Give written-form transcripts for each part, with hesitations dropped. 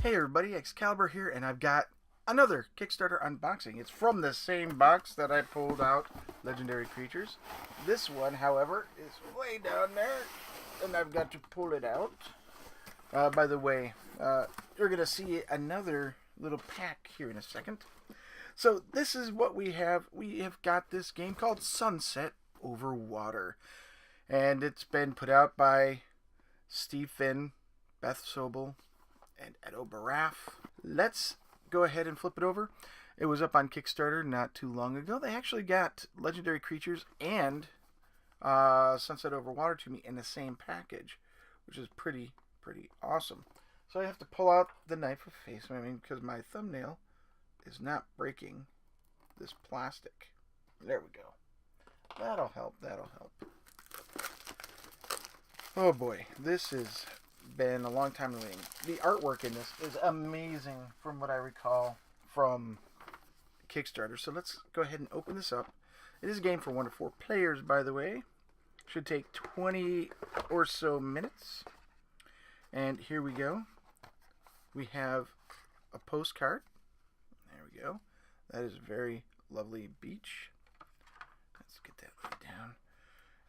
Hey everybody, Excalibur here, and I've got another Kickstarter unboxing. It's from the same box that I pulled out Legendary Creatures. This one, however, is way down there, and I've got to pull it out. By the way, you're going to see another little pack here in a second. So this is what we have. We have got this game called Sunset Over Water. And it's been put out by Steve Finn, Beth Sobel, and Eduardo Baraf. Let's go ahead and flip it over. It was up on Kickstarter not too long ago. They actually got Legendary Creatures and Sunset Over Water to me in the same package, which is pretty awesome. So I have to pull out the knife of face, because my thumbnail is not breaking this plastic. There we go. That'll help. Oh boy, this has been a long time waiting. The artwork in this is amazing from what I recall from Kickstarter. So let's go ahead and open this up. It is a game for 1 to 4 players, by the way. Should take 20 or so minutes. And here we go. We have a postcard. There we go. That is a very lovely beach. Let's get that laid down.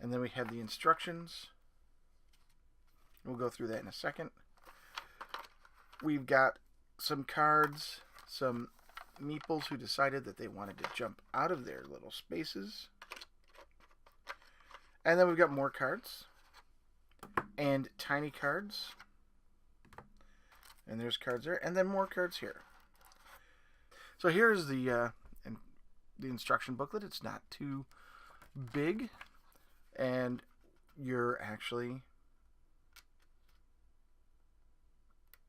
And then we have the instructions. We'll go through that in a second. We've got some cards, some meeples who decided that they wanted to jump out of their little spaces. And then we've got more cards and tiny cards. And there's cards there, and then more cards here. So here's the instruction booklet. It's not too big, and you're actually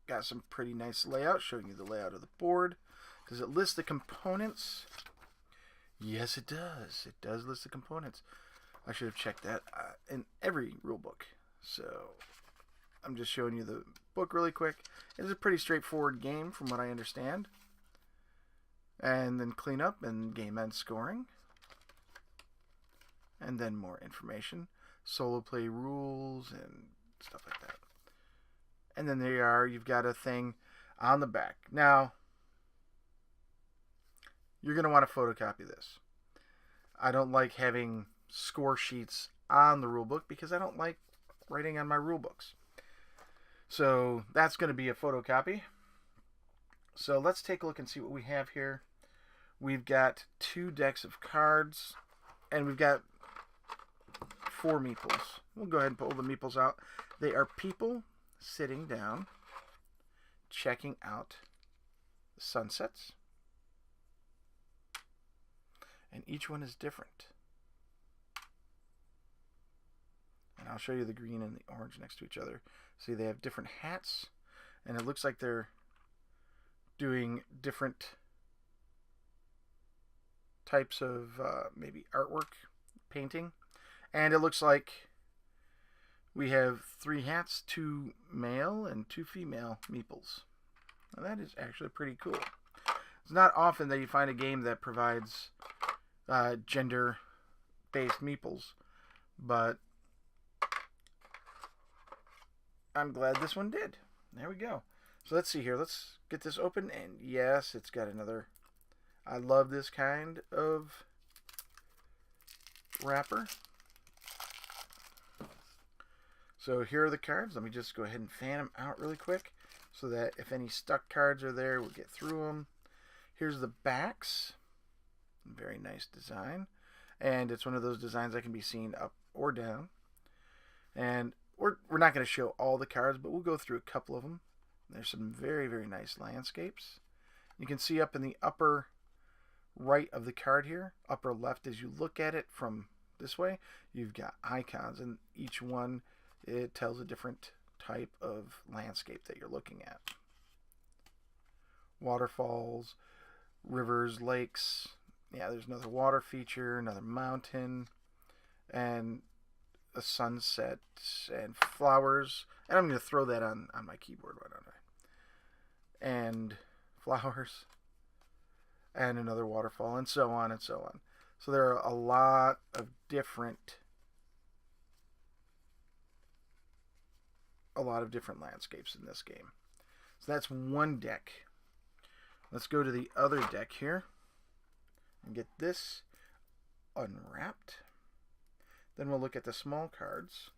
got some pretty nice layout, showing you the layout of the board. Does it list the components? Yes, it does. It does list the components. I should have checked that in every rule book. So I'm just showing you the book really quick. It is a pretty straightforward game from what I understand. And then clean up and game end scoring. And then more information. Solo play rules and stuff like that. And then there you are. You've got a thing on the back. Now, you're going to want to photocopy this. I don't like having score sheets on the rulebook because I don't like writing on my rulebooks. So that's going to be a photocopy. So let's take a look and see what we have here. We've got 2 decks of cards, and we've got 4 meeples. We'll go ahead and pull the meeples out. They are people sitting down, checking out the sunsets. And each one is different. And I'll show you the green and the orange next to each other. See, they have different hats, and it looks like they're doing different types of maybe artwork, painting. And it looks like we have 3 hats, 2 male and 2 female meeples. Now that is actually pretty cool. It's not often that you find a game that provides gender-based meeples, but I'm glad this one did. There we go. So let's see here. Let's get this open. And yes, it's got another. I love this kind of wrapper. So here are the cards. Let me just go ahead and fan them out really quick so that if any stuck cards are there, we'll get through them. Here's the backs. Very nice design. And it's one of those designs that can be seen up or down. And we're not going to show all the cards, but we'll go through a couple of them. There's some very nice landscapes. You can see up in the upper right of the card here, upper left as you look at it from this way, you've got icons, and each one, it tells a different type of landscape that you're looking at. Waterfalls, rivers, lakes. Yeah, there's another water feature, another mountain, and a sunset and flowers. And I'm going to throw that on my keyboard, why don't I? And flowers and another waterfall, and so on and so on. So there are a lot of different landscapes in this game. So that's one deck. Let's go to the other deck here and get this unwrapped. Then we'll look at the small cards.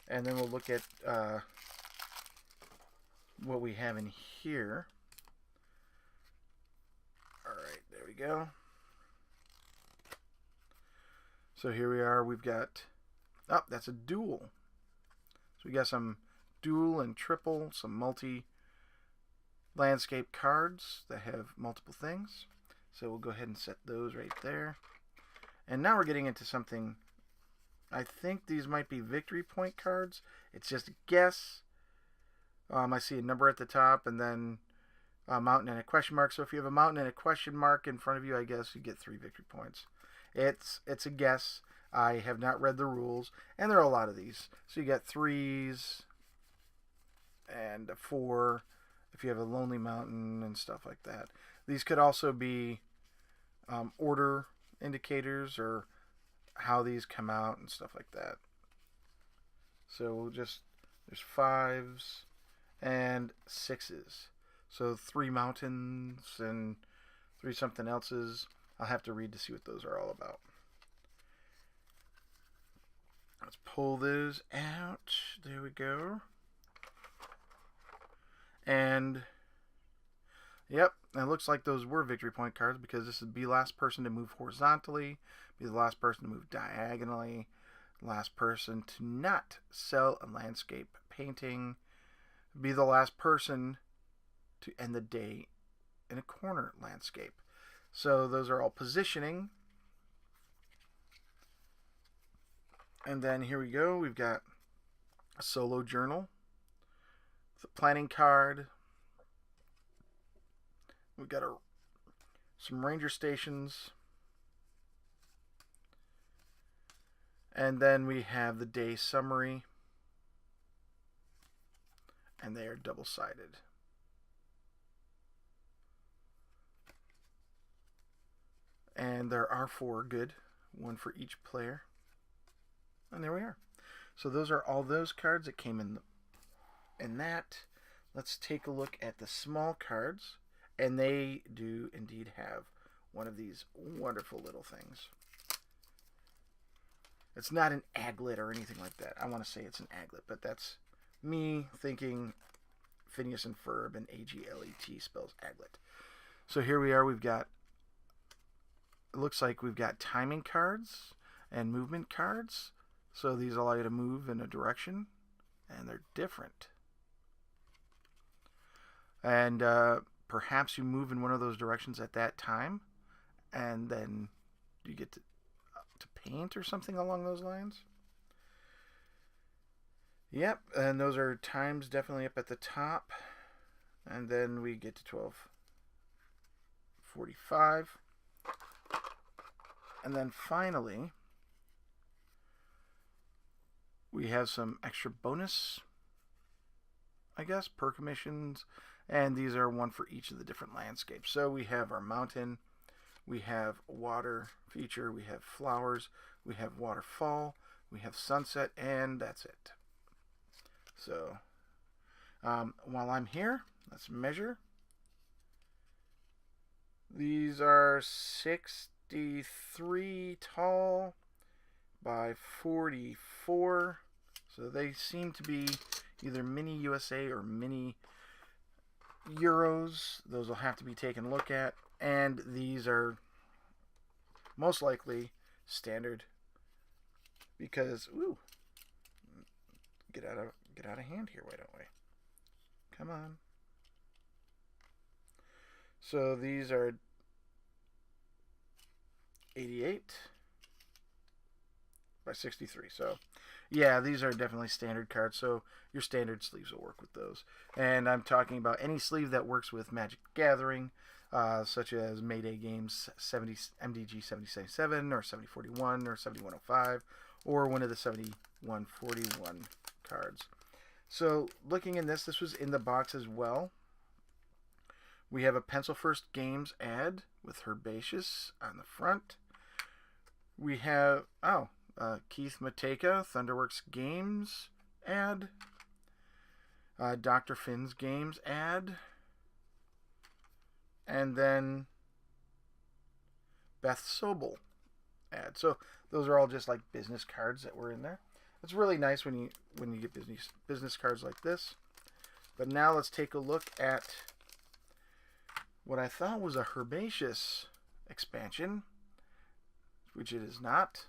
And then we'll look at what we have in here. Alright, there we go. So here we are. We've got... Oh, that's a dual. So we got some dual and triple, some multi-landscape cards that have multiple things. So we'll go ahead and set those right there. And now we're getting into something... I think these might be victory point cards. It's just a guess. I see a number at the top and then a mountain and a question mark. So if you have a mountain and a question mark in front of you, I guess you get 3 victory points. It's a guess. I have not read the rules, and there are a lot of these. So you got 3s and a 4 if you have a lonely mountain and stuff like that. These could also be order indicators or how these come out and stuff like that. So we'll just, there's 5s and 6s. So 3 mountains and 3 something else's. I'll have to read to see what those are all about. Let's pull those out. There we go. And yep, it looks like those were victory point cards because this is be last person to move horizontally, be the last person to move diagonally, last person to not sell a landscape painting, be the last person to end the day in a corner landscape. So those are all positioning. And then here we go. We've got a solo journal, the planning card. We've got some ranger stations. And then we have the day summary. And they are double-sided. And there are 4 good, 1 for each player. And there we are. So those are all those cards that came in that. Let's take a look at the small cards. And they do indeed have one of these wonderful little things. It's not an aglet or anything like that. I want to say it's an aglet, but that's me thinking Phineas and Ferb and A-G-L-E-T spells aglet. So here we are. We've got, it looks like we've got timing cards and movement cards. So these allow you to move in a direction, and they're different. And perhaps you move in one of those directions at that time, and then you get to paint or something along those lines. Yep, and those are times definitely up at the top. And then we get to 12:45. And then finally, we have some extra bonus, I guess, per commissions. And these are 1 for each of the different landscapes. So we have our mountain, we have water feature, we have flowers, we have waterfall, we have sunset, and that's it. So while I'm here, let's measure. These are 63 tall by 44. So they seem to be either mini USA or mini Euros. Those will have to be taken a look at. And these are most likely standard because, ooh, get out of hand here, why don't we? Come on. So these are 88 by 63. So yeah, these are definitely standard cards. So your standard sleeves will work with those. And I'm talking about any sleeve that works with Magic the Gathering, such as Mayday Games 70 MDG 7077 or 7041 or 7105 or one of the 7141 cards. So looking in this was in the box as well. We have a Pencil First Games ad with Herbaceous on the front. We have, Keith Mateka, Thunderworks Games ad. Dr. Finn's Games ad, and then Beth Sobel ad. So those are all just like business cards that were in there. It's really nice when you get business cards like this. But now let's take a look at what I thought was a herbaceous expansion, which it is not.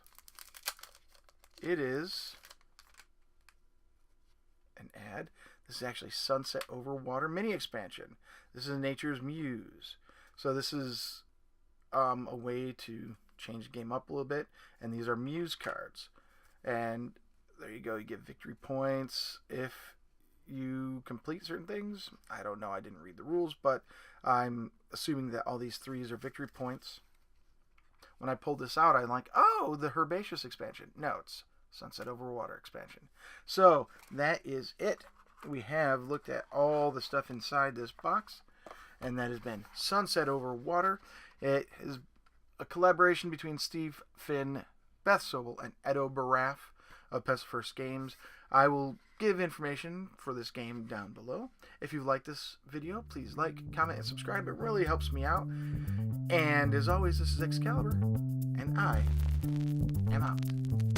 It is an ad. This is actually Sunset Over Water mini expansion. This is Nature's Muse. So this is a way to change the game up a little bit. And these are Muse cards. And there you go. You get victory points if you complete certain things. I don't know. I didn't read the rules, but I'm assuming that all these threes are victory points. When I pulled this out, I'm like, oh, the herbaceous expansion. No, it's Sunset Over Water expansion. So that is it. We have looked at all the stuff inside this box, and that has been Sunset Over Water. It is a collaboration between Steve Finn, Beth Sobel, and Eduardo Baraf of First Games. I will give information for this game down below. If you like this video, please like, comment, and subscribe. It really helps me out. And as always, this is Excalibur, and I am out.